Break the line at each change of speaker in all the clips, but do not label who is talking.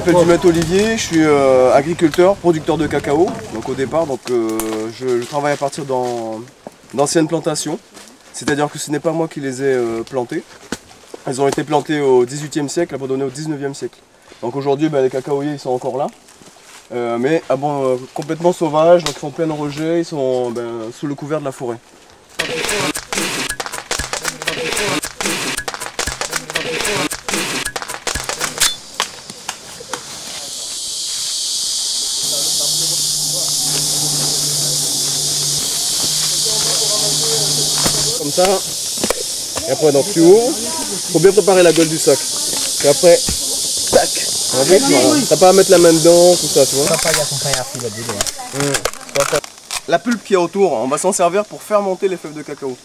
m'appelle Dumet Olivier, je suis agriculteur, producteur de cacao. Donc au départ, je travaille à partir d'anciennes plantations. C'est-à-dire que ce n'est pas moi qui les ai plantées. Elles ont été plantées au XVIIIe siècle, abandonnées au XIXe siècle. Donc aujourd'hui, les cacaoyers ils sont encore là. Mais complètement sauvages, donc ils sont pleins de rejets, ils sont sous le couvert de la forêt. Comme ça, et après donc tu ouvres, faut bien préparer la gueule du sac. Et après, tac, voilà. T'as pas à mettre la main dedans, tout ça, tu vois. La pulpe qu'il y a autour, on va s'en servir pour faire monter les fèves de cacao.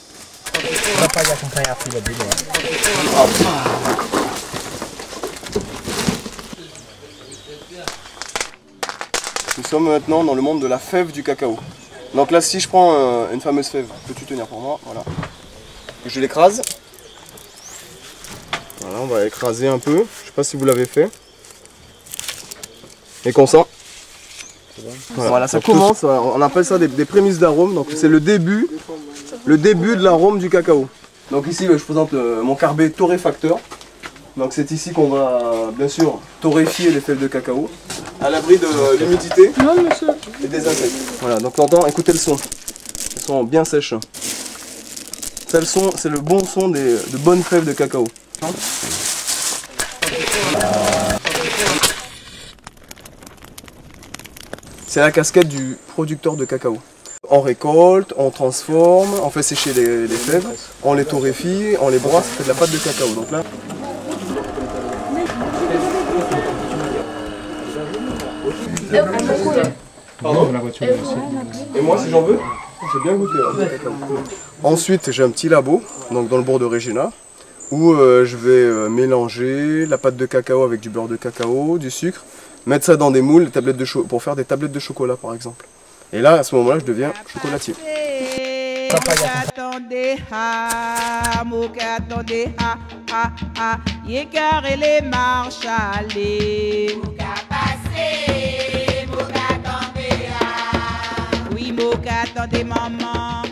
Nous sommes maintenant dans le monde de la fève du cacao. Donc là, si je prends une fameuse fève, peux-tu tenir pour moi? Voilà. Je l'écrase. Voilà, on va écraser un peu. Je sais pas si vous l'avez fait. Et qu'on sent. Voilà, ça commence. On appelle ça des prémices d'arôme. Donc c'est le début de l'arôme du cacao. Donc ici, je présente mon carbet torréfacteur. Donc c'est ici qu'on va bien sûr torréfier les fèves de cacao à l'abri de l'humidité et des insectes. Voilà, donc t'entends, écoutez le son. Elles sont bien sèches. C'est le bon son de bonnes fèves de cacao. C'est la casquette du producteur de cacao. On récolte, on transforme, on fait sécher les fèves, on les torréfie, on les broie, ça fait de la pâte de cacao. Donc là, pardon? Et moi si j'en veux? J'ai bien goûté là. Ensuite j'ai un petit labo, donc dans le bourg de Regina, où je vais mélanger la pâte de cacao avec du beurre de cacao, du sucre, mettre ça dans des moules pour faire des tablettes de chocolat par exemple. Et là à ce moment là je deviens chocolatier.
Attendez maman.